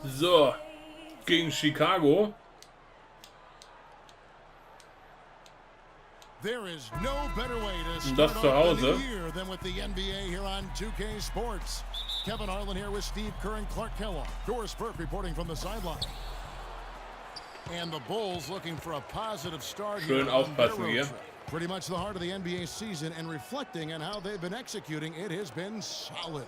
So, gegen Chicago. There is no better way to Und das start zu off the Hause. new year than with the NBA here on 2K Sports. Kevin Harlan here with Steve Kerr and Clark Kellogg. Doris Burke reporting from the sideline. And the Bulls looking for a positive start Schön here on their aufpassen road hier. trip. Pretty much the heart of the NBA season, and reflecting on how they've been executing, it has been solid.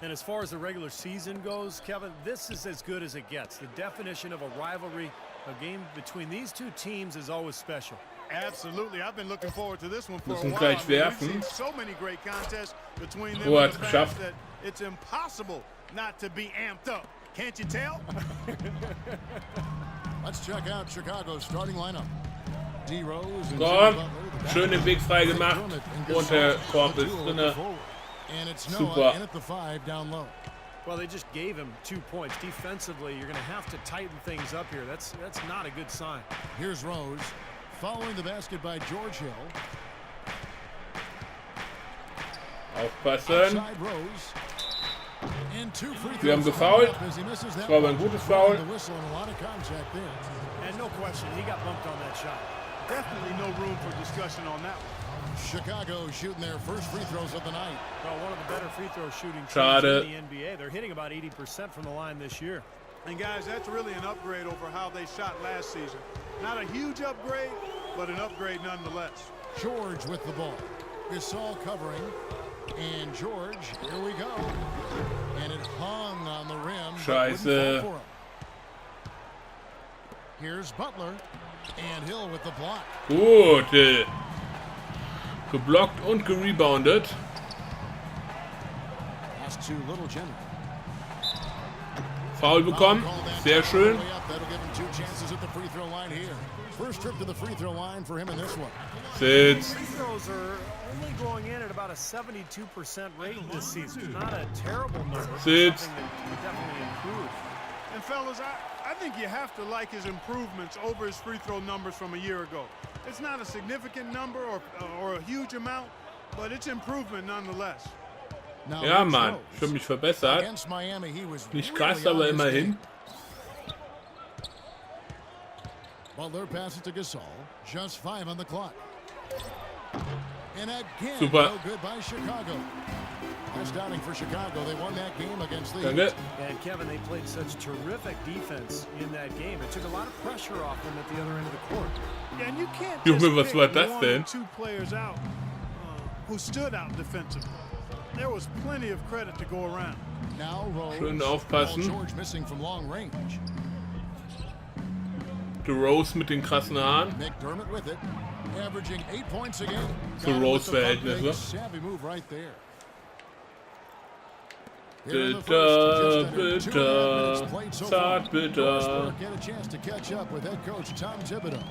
And as far as the regular season goes, Kevin, this is as good as it gets. The definition of a rivalry, a game between these two teams is always special. Absolutely. I've been looking forward to this one for a Müssen while. gleich We've werfen. seen so many great contests between them Oh, and hat's the geschafft. fans that it's impossible not to be amped up. Can't you tell? Let's check out Chicago's starting lineup. D. Rose and So, schön den Weg frei gemacht. Und der Korb ist drinne. And it's Super. Noah in at the 5 down low. Well, they just gave him 2 points. Defensively, you're going to have to tighten things up here. That's not a good sign. Here's Rose, following the basket by George Hill. Aufpassen. Outside Rose. And 2 free Wir haben throws gefoult. as he misses that Das war aber ein one. gutes Foul. The whistle and a lot of contact there. And no question, he got bumped on that shot. Definitely no room for discussion on that one. Chicago shooting their first free throws of the night. Well, one of the better free throw shooting teams Schade. in the NBA. They're hitting about 80% from the line this year. And guys, that's really an upgrade over how they shot last season. Not a huge upgrade, but an upgrade nonetheless. George with the ball. Gasol covering. And George, here we go. And it hung on the rim. but wouldn't Scheiße. fall for him. Here's Butler. And Hill with the block. Gut. Geblockt und gereboundet. Pass to Little General. Foul bekommen. Sehr schön. That'll give him 2 chances at the free throw line here. First trip to the free throw line for him in this one. Sitz. Free throws are only going in at about a 72% rate this season. Not a terrible number. but Sitz. something that can definitely improve. And fellas, I think you have to like his improvements over his free throw numbers from a year ago. It's not a significant number or a huge amount, but it's improvement nonetheless. Now Ja, here's Mann. Rose. Schon mich verbessert. Against Miami, he was Nicht really krass, on aber his immerhin. game. Butler passes to Gasol. Just 5 on the clock. And again, Super. no good by Chicago. That's downing for Chicago. They won that game against the Danke. And Kevin, they played such terrific defense in that game. It took a lot of pressure off them at the other end of the court. Yeah, and you can't Junge, just was pick war das one denn? or 2 players out who stood out defensively. There was plenty of credit to go around. Now Rose. Schön aufpassen. Paul George missing from long range. The Rose mit den krassen Haaren. McDermott with it, averaging 8 points a game. Für Got it with the Rose-Verhältnisse. big Savvy move right there. Here in the Bitter, first, just under 2.5 minutes bitter, played so zart, far. bitter. Doris Burke had a chance to catch up with head coach Tom Thibodeau.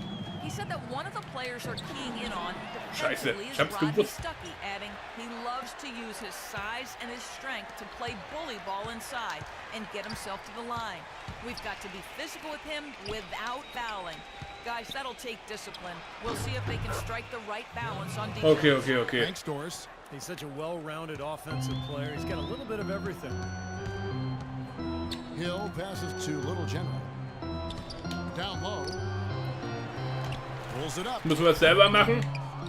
He said that one of the players are keying in on Scheiße, defensively ich is hab's Rodney gewusst. Stuckey, adding he loves to use his size and his strength to play bully ball inside and get himself to the line. We've got to be physical with him without fouling. Guys, that'll take discipline. We'll see if they can strike the right balance on defense. Okay. Thanks, Doris. He's such a well-rounded offensive player. He's got a little bit of everything. Hill passes to Little General. Down low. Pulls it up. Müssen wir es selber machen.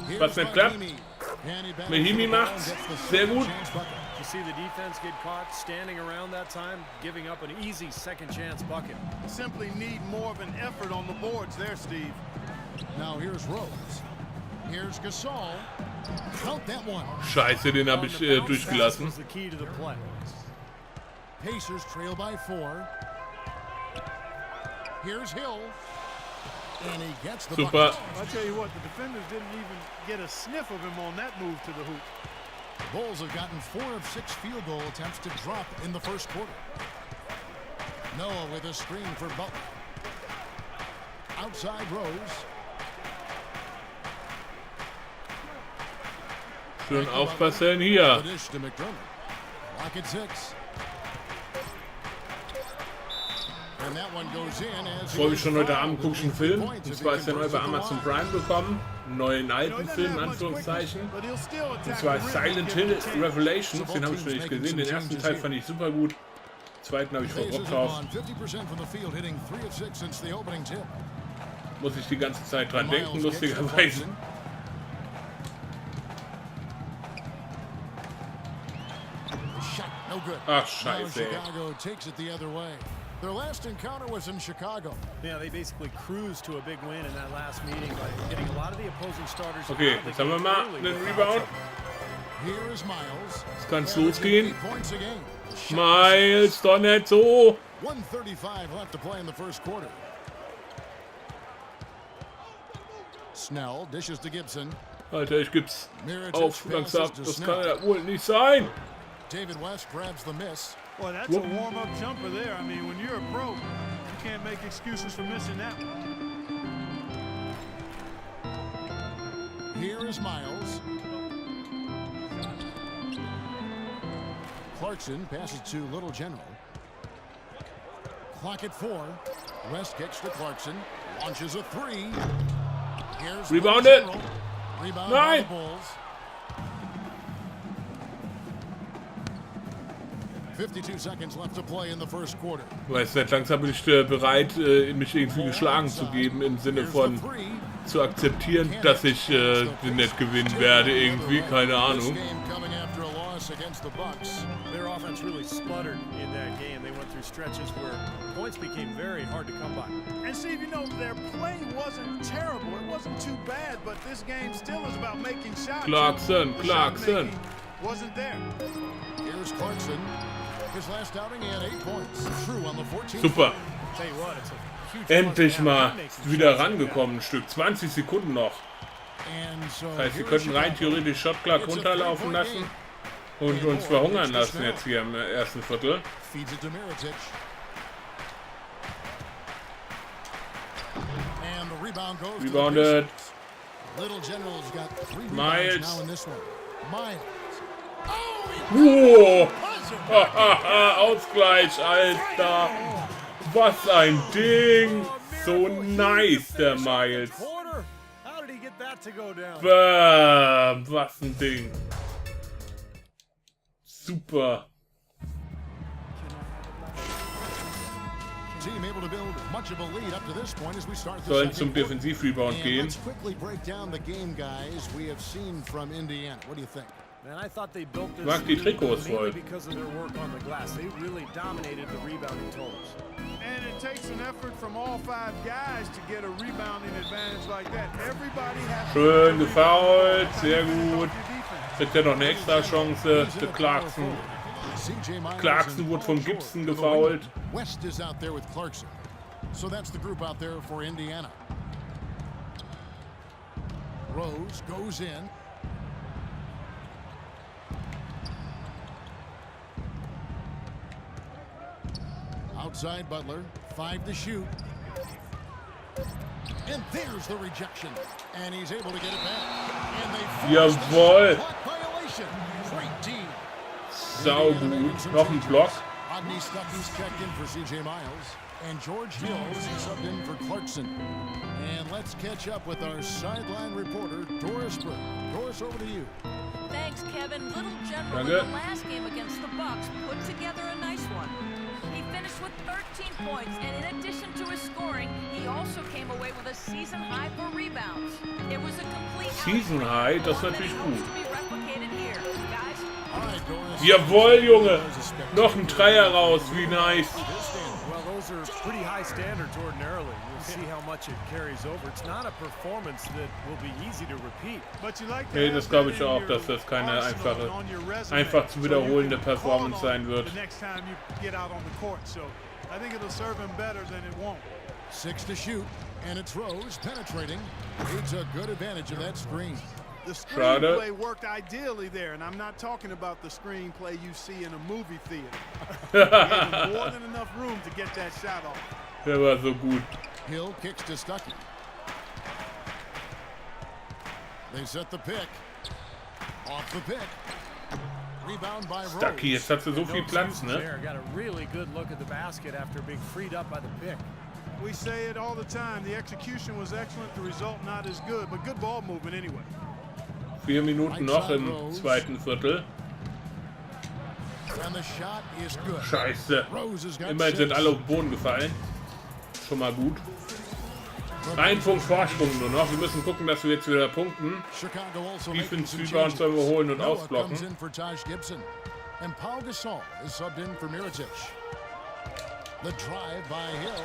Here's Was nicht klappt. Mahimi. And he battles Mahimi for the ball and macht's. gets the Sehr second gut. chance bucket. You see the defense get caught standing around that time, giving up an easy second chance bucket. Simply need more of an effort on the boards there, Steve. Now here's Rose. Here's Gasol. Count that one. Scheiße, den habe On ich the bounce pass durchgelassen. was the key to the play. Pacers trail by 4. Here's Hill. And he gets the Super. bucket. I'll tell you what, the defenders didn't even get a sniff of him on that move to the hoop. Bulls have gotten 4 of 6 field goal attempts to drop in the first quarter. Noah with a screen for Butler. Outside Rose. Schön aufpassen hier. The dish to McDermott. Lock at 6. And that one goes in as Freue mich schon heute Abend, gucke ich einen Film. Und zwar ist der neu bei Amazon Prime bekommen. Einen neuen alten Film, in Anführungszeichen. Und zwar Silent Hill Revelations. Den habe ich noch nicht gesehen. Den ersten Teil fand ich super gut. zweiten habe ich voll Bock drauf. Muss ich die ganze Zeit dran denken, lustigerweise. Ach, scheiße. Their last encounter was in Chicago. Yeah, they basically cruised to a big win in that last meeting by getting a lot of the opposing starters. Okay, jetzt haben wir mal einen Rebound. Here is Miles. Jetzt kann es losgehen. Miles, doch nicht so. 1:35 left to play in the first quarter. Snell dishes to Gibson. Alter, ich gib's auf langsam. Das kann ja wohl nicht sein. David West grabs the miss. Well, that's a warm-up jumper there. I mean, when you're a pro, you can't make excuses for missing that one. Here is Miles. Clarkson passes to Little General. Clock at 4. West kicks to Clarkson. Launches a 3. Here's Rebounded. Rebound by Nein. the Bulls. 52 seconds left to play in the first quarter. Weißt du, langsam bin ich bereit, mich irgendwie geschlagen zu geben, im Sinne von zu akzeptieren, dass ich nicht gewinnen werde, irgendwie, keine Ahnung. Their offense really sputtered in that game. They went through stretches where points became very hard to come by. And Steve, you know, their play wasn't terrible. It wasn't too bad, but this game still is about making shots. Clarkson, The Clarkson. shot-making wasn't there. Here's Clarkson. His last outing, he had 8 points. True on the 14th. Super. Tell you what, it's a huge Endlich mal wieder rangekommen, ein Stück. 20 Sekunden noch. Das heißt, wir könnten rein theoretisch Shot Clock runterlaufen lassen und uns verhungern lassen jetzt hier im ersten Viertel. Feeds it to Mirotic. And the rebound goes Rebounded. to the Little General's got 3 rebounds Miles. now in this one. Miles. Wow. Ausgleich, Alter. Was ein Ding. So nice, der Miles. quarter. How did he get that to go down? Bam. Was ein Ding. Super. Team able to build much of a lead up to this point as we start the Sollen second zum quarter. Defensivrebound And gehen. let's quickly break down the game, guys, we have seen from Indiana. What do you think? Man, I thought they built this Mag die Trikots voll. mainly because of their work on the glass. They really dominated the rebounding totals. And it takes an effort from all 5 guys to get a rebounding advantage like that. Everybody has to Schön rebound. gefoult, sehr Step up gut. your defense. Kriegt ja noch eine extra Chance. Der Clarkson. CJ Miles Clarkson and wurde von Paul Gibson George. gefoult. West is out there with Clarkson. So that's the group out there for Indiana. Rose goes in. Outside Butler, 5 to shoot. And there's the rejection. And he's able to get it back. And they force the Jawohl. shot clock violation. Great team. Saugut. Noch ein Block. Rodney Stuckey's checked in for CJ Miles. And George Hills subbed in for Clarkson. And let's catch up with our sideline reporter, Doris Burke. Doris, over to you. Thanks, Kevin. Little General in Danke. the last game against the Bucks put together a nice one. He finished with 13 points, and in addition to his scoring, he also came away with a season high for rebounds. It was a complete Season High, das ist natürlich Many hopes gut. to be replicated here. Guys, All right, Doris. Jawohl, Junge. Noch ein Dreier raus, wie nice. Well, those are pretty high standards ordinarily. We'll see how much it carries over. It's not a performance that will be easy to repeat. But you like to Nee, have das that glaube ich in auch, your dass das keine arsenal on your resume, einfach zu so you wiederholende can Performance call on sein wird. The next time you get out on the court, so I think it'll serve him better than it won't. 6 to shoot. And it's Rose penetrating. Takes a good advantage of that screen. The Schade. screenplay worked ideally there, and I'm not talking about the screenplay you see in a movie theater. He had more than enough room to get that shot off. Der war so gut. Hill kicks to Stuckey. They set the pick. Off the pick. Rebound by Rose. Stuckey, jetzt hat sie so viel Platz, ne? There got a really good look at the basket after being freed up by the pick. We say it all the time. The execution was excellent, the result not as good, but good ball movement anyway. 4 Minuten noch im zweiten Viertel. And the shot is good. Scheiße. Rose has got Immerhin sind 6. alle auf den Boden gefallen. Schon mal gut. Ein Punkt Vorsprung nur noch. Wir müssen gucken, dass wir jetzt wieder punkten. Chicago also Die making 5 some Rebounds sollen wir holen und Noah ausblocken. comes in for Taj Gibson. And Paul Gasol is subbed in for Mirotic. The drive by Hill.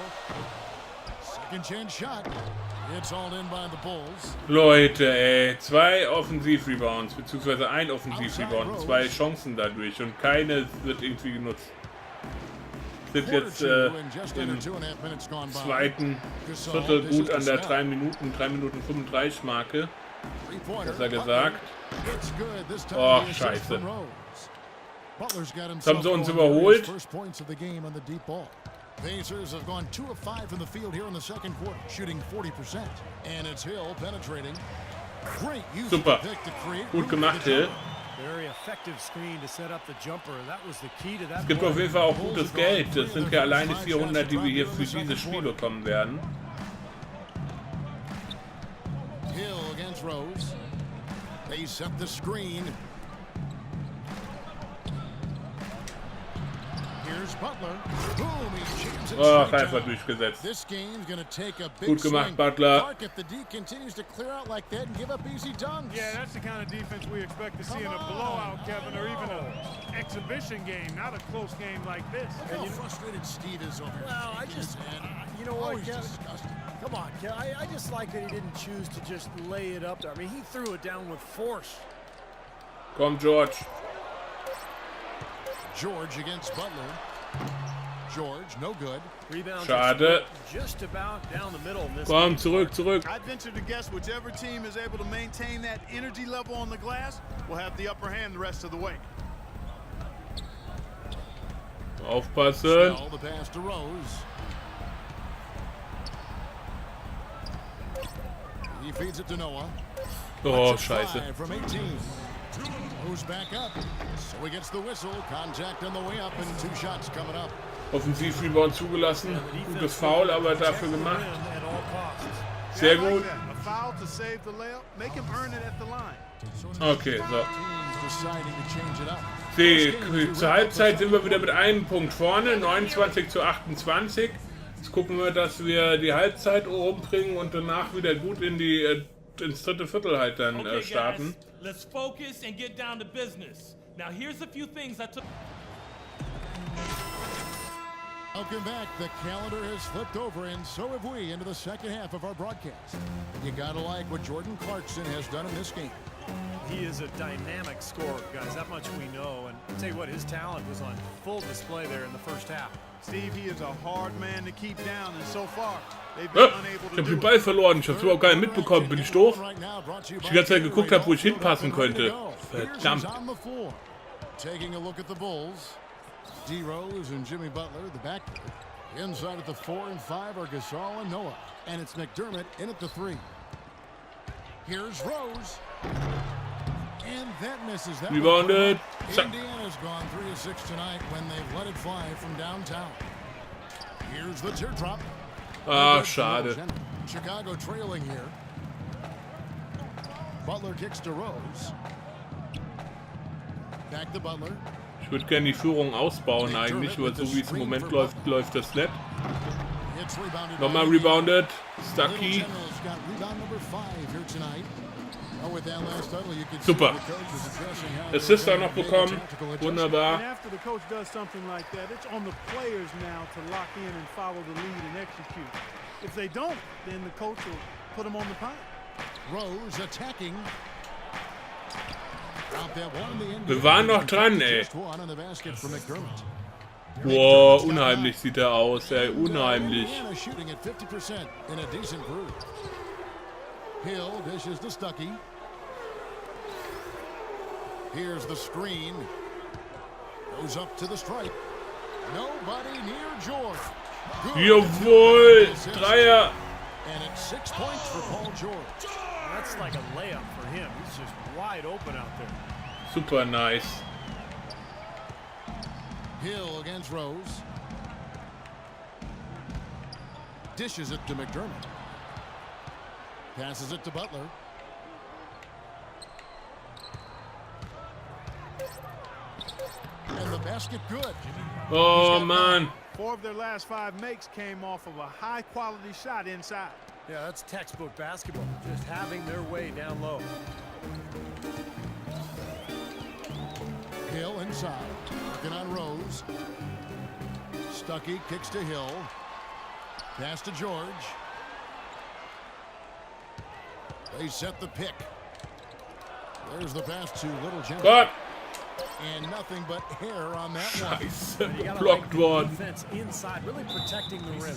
Second chance shot. It's all in by the Bulls. Leute, ey. 2 Offensiv-Rebounds, beziehungsweise ein Offensiv-Rebound. 2 Chancen dadurch und keine wird irgendwie genutzt. Sind jetzt im zweiten Viertel gut an der 3 Minuten 35 Marke. Besser gesagt. Oh, scheiße. Jetzt haben sie uns überholt. Pacers have gone 2 of 5 from the field here in the second quarter, shooting 40%. And it's Hill penetrating. Great use Super. of the pick to create Gut gemacht, Hill. Very effective screen to set up the jumper. That was the key to that. Es gibt auf jeden Fall auch gutes Geld. Das sind ja alleine 400, die wir hier für dieses Spiel bekommen werden. Hill against Rose. They set the screen. Here's Butler. Boom, he jams it Oh, straight einfach down. durchgesetzt. This game's gonna take a big Gut gemacht, swing. Butler. Clark, if the D continues to clear out like that and give up easy dunks. Yeah, that's the kind of defense we expect to see in a blowout, Kevin, or even an exhibition game, not a close game like this. Look how frustrated Steve is over here. Well, I shaking his just, head. you know Oh, what, he's Kevin? disgusted. Come on, Kevin. I just like that he didn't choose to just lay it up there. I mean, he threw it down with force. Komm, George. George against Butler. George, no good. Rebounds Schade. just about down the middle in this Komm, game. zurück. I'd venture to guess whichever team is able to maintain that energy level on the glass will have the upper hand the rest of the way. Aufpassen. Snell, the pass to Rose. He feeds it to Noah. Oh, scheiße. 5 from 18. Moves back up. So he gets the whistle. Contact on the way up and 2 shots coming up. Offensiv-Rebound zugelassen. Gutes Foul, aber dafür gemacht. At all costs. Sehr I like gut. that. A foul to save the layup. Make him earn it at the line. Okay, so. Teams deciding to change it up. Zur Halbzeit sind wir wieder mit einem Punkt vorne, 29:28. Jetzt gucken wir, dass wir die Halbzeit umbringen und danach wieder gut in ins dritte Viertel halt dann Okay, starten. guys, let's focus and get down to business. Now, here's a few things I took. Welcome back. The calendar has flipped over, and so have we into the second half of our broadcast. You gotta like what Jordan Clarkson has done in this game. He is a dynamic scorer, guys. That much we know. And I'll tell you what, his talent was on full display there in the first half. Steve, he is a hard man to keep down, and so far, they've been unable Ich to habe den do Ball it. verloren, ich habe überhaupt gar nicht mitbekommen. Bin ich doof? Ich die ganze Zeit geguckt habe, wo ich hinpassen könnte. Verdammt. Taking a look at the Bulls. D. Rose and Jimmy Butler, the backcourt. Inside at the 4 and 5 are Gasol and Noah. And it's McDermott in at the 3. Here's Rose. And that misses that. Rebounded. Zack. Indiana's gone 3 of 6 tonight when they've let it fly from downtown. Here's the teardrop. Ah, schade. Chicago trailing here. Butler kicks to Rose. Back to Butler. Ich würde gerne die Führung ausbauen eigentlich, aber so wie es im Moment läuft, läuft das nicht. It's rebounded. Nochmal rebounded. Stucky. General's got rebound number 5 here tonight. Oh, with that last huddle, you could Super. see the coach is addressing how Assist they're auch noch gonna make a bekommen. tactical adjustment. And Wunderbar. after the coach does something like that, it's on the players now to lock in and follow the lead and execute. If they don't, then the coach will put them on the pile. Rose attacking. Out that one, the end. Wir waren noch dran, ey. Just one on the basket for McDermott. Boah, unheimlich sieht er aus, ey. Unheimlich. Indiana shooting at 50% in a decent groove. Hill dishes to Stucky. Here's the screen. Goes up to the stripe. Nobody near George. Good. Jawohl! Dreier! And it's 6 points for Paul George. That's like a layup for him. He's just wide open out there. Super nice. Hill against Rose. Dishes it to McDermott. Passes it to Butler. And the Basket good. Oh, Mann. 4 of their last 5 makes came off of a high-quality shot inside. Yeah, that's textbook basketball. Just having their way down low. Hill inside. Working on Rose. Stuckey kicks to Hill. Pass to George. They set the pick. There's the pass to Little Jimmy. Gott. And nothing but hair on that one. Scheiße, geblockt worden. Defense inside, really protecting the rim.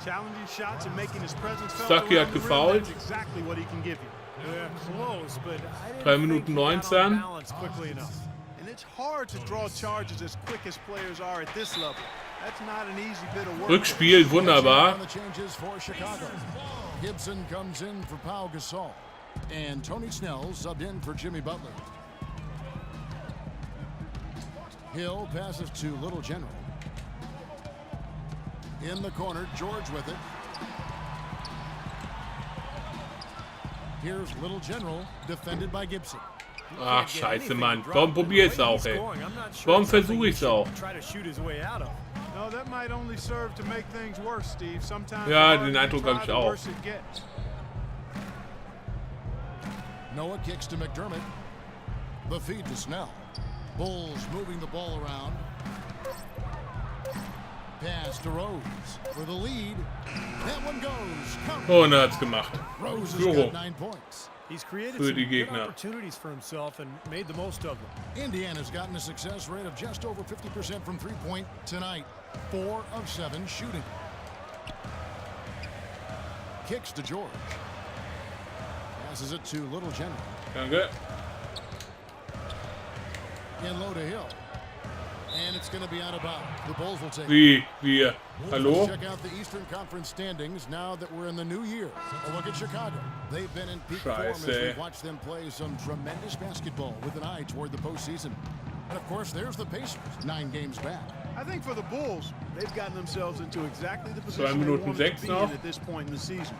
Challenging shots and making his presence felt Stuckey around hat the rim. gefoult. That's exactly what he can give you. Yeah, close, but I didn't 3 Minuten think he got on 19. balance quickly enough. And it's hard to draw charges as quick as players are at this level. That's not an easy bit of work. Rückspiel, wunderbar. On the changes for Chicago. Gibson comes in for Pau Gasol. And Tony Snell subbed in for Jimmy Butler. Hill passes to Little General. In the corner, George with it. Here's Little General, defended by Gibson. Ach, scheiße, Mann. Warum probier ich's auch, ey? Warum versuche ich's auch? Try to shoot his way out of. No, that might only serve to make things worse, Steve. Sometimes Ja, the harder den you Eindruck try, habe ich the auch. worse it gets. Noah kicks to McDermott. The feed to Snell. Bulls moving the ball around. Pass to Rose for the lead. That one goes. Covered. Oh, und er hat's gemacht. Rose has Führung got 9 points. He's created für some die good Gegner. opportunities for himself and made the most of them. Indiana's gotten a success rate of just over 50% from three-point tonight. 4 of 7 shooting. Kicks to George. Passes it to Little General. Danke. In low to Hill. And it's going to be out of bounds. The Bulls will take it. Wie? Wir? Hallo? Let's check out the Eastern Conference standings now that we're in the new year. A look at Chicago. They've been in peak form as Scheiße. we've watched them play some tremendous basketball with an eye toward the postseason. And of course, there's the Pacers, 9 games back. I think for the Bulls, they've gotten themselves into exactly the 2 position they Minuten wanted to 6 be in noch. at this point in the season.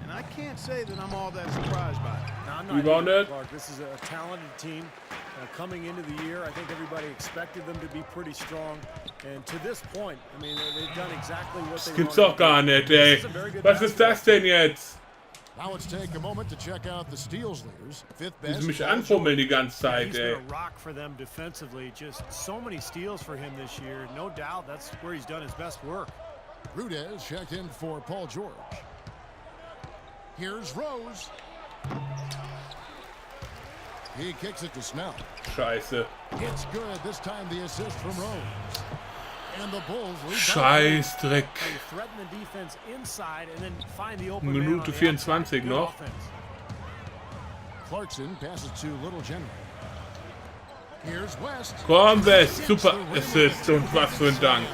And I can't say that I'm all that surprised by it. Now, I'm not Rebounded. either, Clark. This is a talented team coming into the year. I think everybody expected them to be pretty strong. And to this point, I mean, they've done exactly what Das they gibt's wanted doch gar to do. nicht, This ey. is a very good Was ist das denn jetzt? Now let's take a moment to check out the steals leaders. Fifth Die best. mich anfummeln die ganze Zeit, He's ey. been a rock for them defensively. Just so many steals for him this year. No doubt that's where he's done his best work. Rudez checked in for Paul George. Here's Rose. He kicks it to Snell. Scheiße. It's good. This time the assist from Rose. And the Bulls lead. Scheißdreck. They threaten the defense inside and then find the open man on Minute the 24 outside. Good noch. offense. Clarkson passes to Little General. Here's West. Komm, West. Super Assist und was für ein Dank.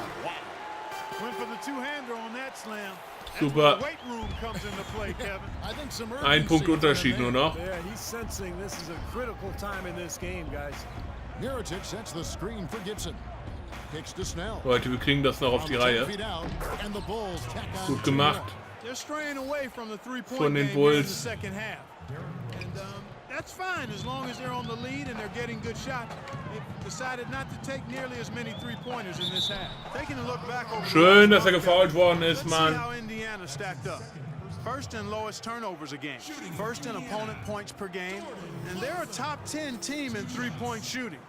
Went for the two-hander on that slam. That's Super. where the weight room comes into play, Kevin. I think some Ein Punkt urgency Unterschied from nur the noch. Yeah, he's sensing this is a critical time in this game, guys. Mirotic sets the screen for Gibson. Kicks to Snell. Leute, wir kriegen das noch auf die Reihe. Feet out, and the Bulls tack on Gut 2 gemacht. They're straying away from the three-point Von den game here in the Bulls. second half. And that's fine as long as they're on the lead and they're getting good shots. They've decided not to take nearly as many three-pointers in this half. Taking a look back over Schön, the dass er last gefoult worden ist, Let's see Mann. how Indiana stacked up. First and lowest turnovers a game. First in opponent points per game. And they're a top 10 team in three-point shooting.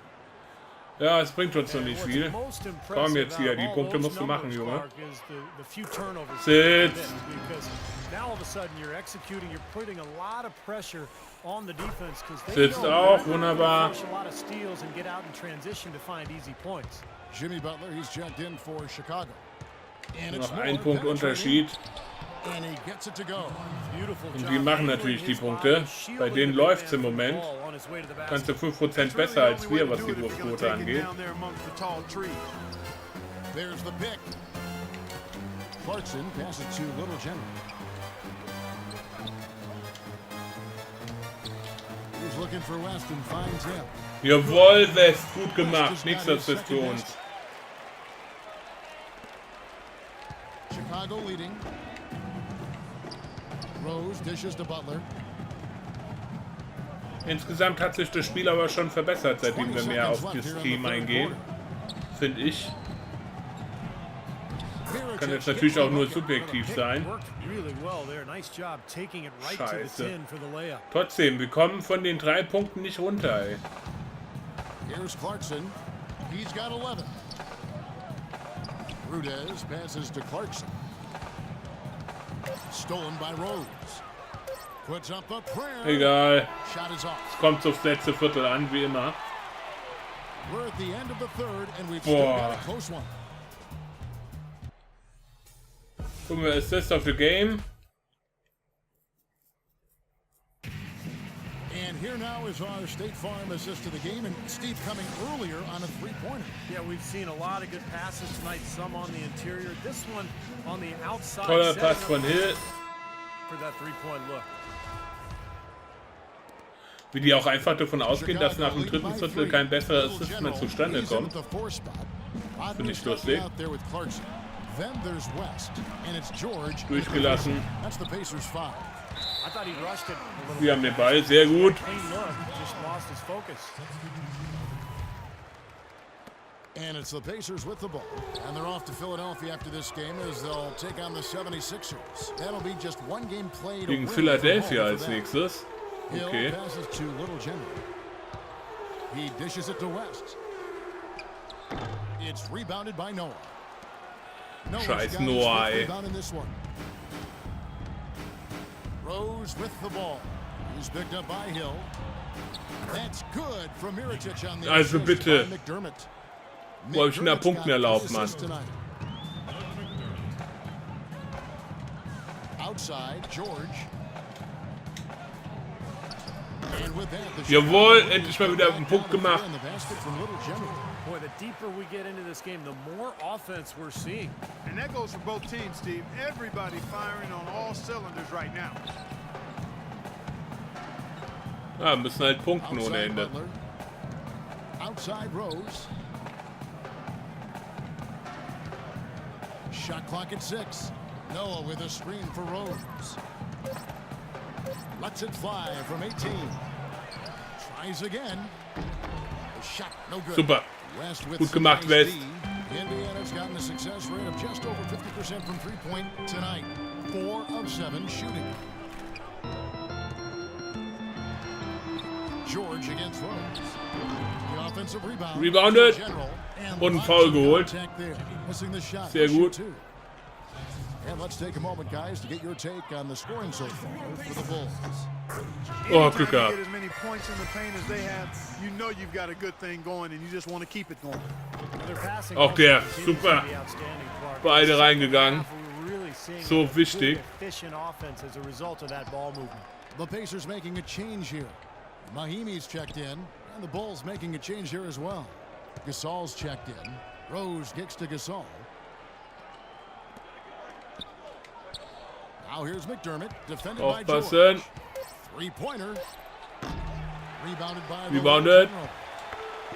Ja, es bringt uns noch nicht viel. Most Komm impressive jetzt hier, out die of all Punkte those musst du machen, numbers, Junge. Clark, is the few turnovers Sitz. because now all of a sudden you're executing, you're putting a lot of pressure on the defense because they Sitzt know auch, they're wunderbar. gonna force a lot of steals and get out in transition to find easy points. Jimmy Butler, he's checked in for Chicago. And it's Noch ein Moore Punkt penetrating, Unterschied. And he gets it to go. Beautiful Und job die machen handling natürlich die his Punkte. body, shielding Bei denen the big läuft's im man from the Moment. ball on his way to the basket. Kannst du 5% That's really besser als the only wir, way was to die do it if you're Wurfquote gonna take it angeht. down there amongst the tall trees. There's the pick. Clarkson passes to Little General. He's looking for West and finds him. Jawohl, West, gut gemacht. Nichts Assist für uns. Chicago leading. Rose dishes to Butler. Insgesamt hat sich das Spiel aber schon verbessert, seitdem wir mehr auf das Team eingehen. finde ich. Kann jetzt natürlich auch nur subjektiv sein. Scheiße. Trotzdem, wir kommen von den 3 Punkten nicht runter, ey. Here's Clarkson. He's got 11. Rudez passes to Clarkson. Stolen by Rose. Puts up a prayer. Egal. Shot is off. Es kommt aufs letzte Viertel an, wie immer. We're at the end of the third and we've still got a close one. Gucken wir, Assist of the Game. And here now is our State Farm assist to the game, and Steve coming earlier on a three-pointer. Yeah, we've seen a lot of good passes tonight, some on the interior. This one on the outside. Toller Pass von Hill. For that three-point look. Wie die auch einfach davon ausgehen, dass nach dem dritten Viertel kein besserer Assist mehr zustande kommt. Finde ich lustig. Durchgelassen. Wir haben den Ball, sehr gut. And it's the Pacers with the ball. And they're off to Philadelphia after this game as they'll take on the 76ers. That'll be just one game played. Gegen Philadelphia als nächstes. Okay. Hill passes to Little General. He dishes it to West. It's rebounded by Noah. Scheiß Noah, ey. Rose with the ball. He's picked up by Hill. That's good from Mirotic on the Also bitte. McDermott. Wo hab ich mehr Punkten erlaubt, Mann? Outside, George. Jawohl, endlich mal wieder einen Punkt gemacht. Boy, the deeper we get into this game, the more offense we're seeing. And that goes for both teams, Steve. Everybody firing on all cylinders right now. Ja, müssen halt punkten ohne Ende. Outside Rose. Shot clock at 6. Noah with a screen for Rose. Lets it fly from 18. Tries again. Shot no good. Super. Gut gemacht, West. Indiana's gotten a success rate of just over 50% from three-point tonight. 4 of 7 shooting. George against Rose. The offensive rebound. Rebounded. Und einen Foul geholt. Sehr gut. And let's take a moment, guys, to get your take on the scoring so far for the Bulls. Oh, Glück gehabt. Get as many points in the paint as they have, you know you've got a good thing going and you just want to keep it going. Auch der, super. Beide reingegangen. So wichtig. The Pacers making a change here. Mahimi's checked in, and the Bulls making a change here as well. Gasol's checked in. Rose kicks to Gasol. Now here's McDermott, defended by George. Aufpassen. Three-pointer. Rebounded by Rebounded.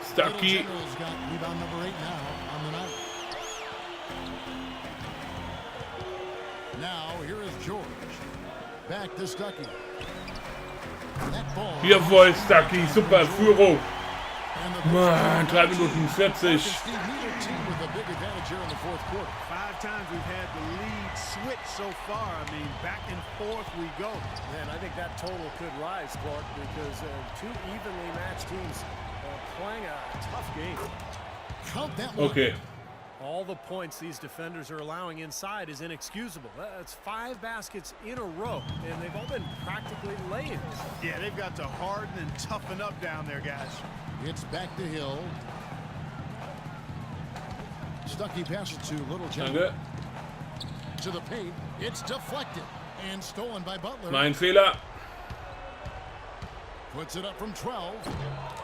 Stucky. Got rebound number 8 now on the night. Now here is George. Back to Stucky. That ball. Jawohl, Stucky, super Führung. Mann, 3 Minuten 40. 5 times we've had the lead switch so far. I mean, back and forth we go. Man, I think that total could rise, Clark, because two evenly matched teams playing a tough game. Count that one. Okay. All the points these defenders are allowing inside is inexcusable. That's 5 baskets in a row, and they've all been practically lay-ins. Yeah, they've got to harden and toughen up down there, guys. It's back to Hill. Stucky passes to Little General. To the paint. It's deflected and stolen by Butler. Mein Fehler. Puts it up from 12.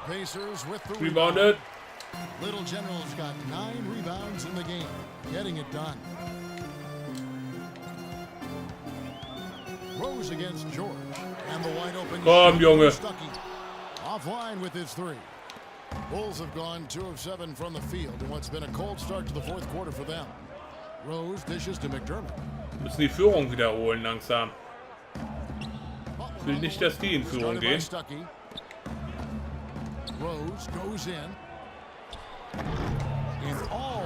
Pacers with the Rebounded. Little General's got 9 rebounds in the game. Getting it done. Rose against George. And the wide open. Komm, Junge. Stucky. Offline with his 3. Bulls have gone 2 of 7 from the field in what's been a cold start to the 4th quarter for them. Rose dishes to McDermott. Müssen die Führung wiederholen langsam. Ich will nicht, dass die in Führung gehen. Rose goes in. And all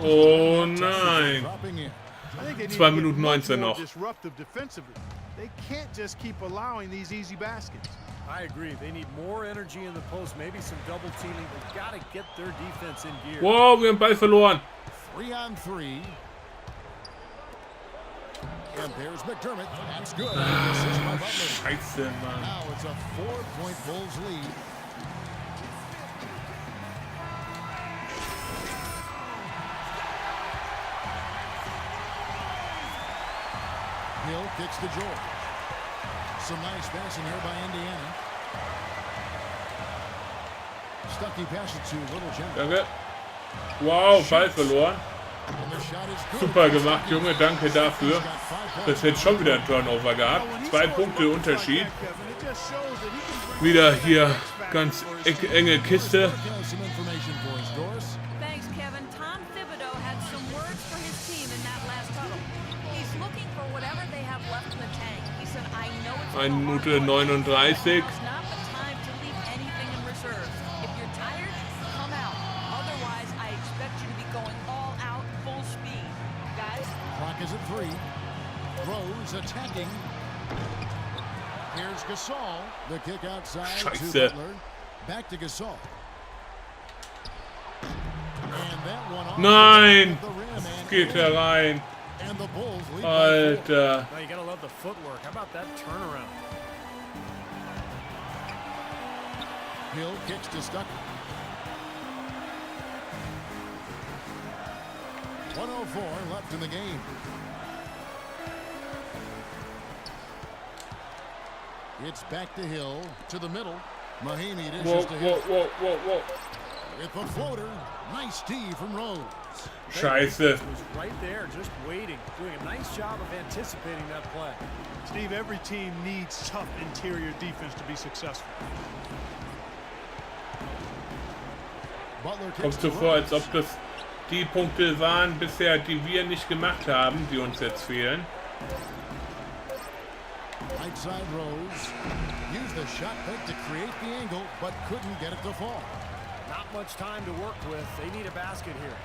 Oh nein. dropping in. I think they need 2 to get Minuten much 19 more noch. disruptive defensively. They can't just keep allowing these easy baskets. I agree. They need more energy in the post, maybe some double teaming. They've got to get their defense in gear. Wow, wir haben Ball verloren. 3-on-3. And there's McDermott. That's good. Assist by Butler. Scheiße, Mann. Now it's a 4-point Bulls lead. Hill kicks to George. Some nice passing here by Indiana. Stuckey passes to Little Jim. Danke. Wow, Ball verloren. And the shot is good. Super gemacht, Junge. Danke dafür. Das hätte schon wieder ein Turnover gehabt. 2 Punkte Unterschied. Wieder hier ganz enge Kiste. Some information for us, Doris. Thanks, Kevin. Tom Thibodeau had some words for his team in that last huddle. He's looking for whatever they have left in the tank. He said, I know it's 1 Minute 39. Now's not the time to leave anything in reserve. If you're tired, come out. Otherwise, I expect you to be going all out, full speed. Guys, Clock is at 3. Rose attacking. Here's Gasol. The kick outside Scheiße. to Butler. Back to Gasol. And that one off Nein! the rim and Geht herein. And the Bulls lead by 4. Alter. Now you got to love the footwork. How about that turnaround? Hill kicks to Stuckey. 1:04 left in the game. It's back to Hill, to the middle. Mahimi Whoa, dishes to whoa, Hill. whoa, whoa, whoa. With a floater. Nice D from Rose. Scheiße. Was right there, just waiting, doing a nice job of anticipating that play. Steve, every team needs tough interior defense to be successful. Butler kicks Kommt to so vor, Rose. als ob das die Punkte waren bisher, die wir nicht gemacht haben, die uns jetzt fehlen. Right side Rose. Used the shot fake to create the angle, but couldn't get it to fall. Not much time to work with. They need a basket here.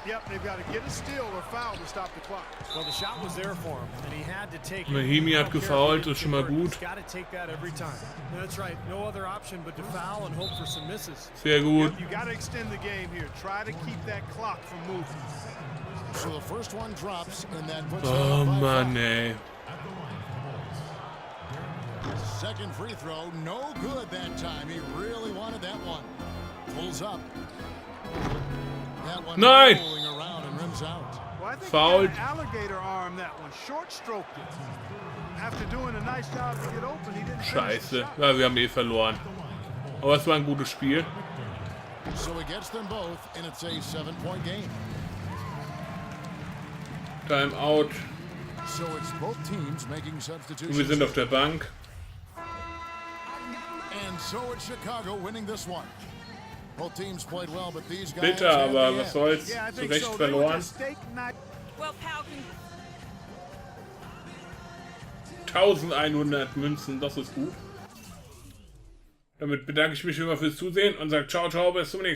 Yep, they've got to get a steal or foul to stop the clock. Well, the shot was there for him, and he had to take it. Mahimi I hat don't care if gefoult, he ist schon mal didn't gut. He's got to take that every time. That's right. No other option but to foul and hope for some misses. Sehr gut. You got to extend the game here. Try to keep that clock from moving. So the first one drops, and that puts Oh them up by Mann, ey. 5. Second free throw, no good that time. He really wanted that one. Pulls up. That one Nein! rolling around and rims out. Well, I think Fouled. he got an alligator arm that one. Short stroked it. After doing a nice job to get open, he didn't finish the Scheiße. shot. Ja, wir haben eh verloren. Aber es war ein gutes Spiel. So he gets them both, and it's a 7-point game. Timeout. So it's both teams making Und wir substitutions. sind auf der Bank. And so it's Chicago winning this one. Both teams played well, but these guys Bitter, had aber the was edge. soll's. Yeah, I Zu think Recht so. They were verloren. just steak knife. well, pal, 1100 Münzen, das ist gut. Damit bedanke ich mich immer fürs Zusehen und sage ciao, ciao, bis zum nächsten Mal.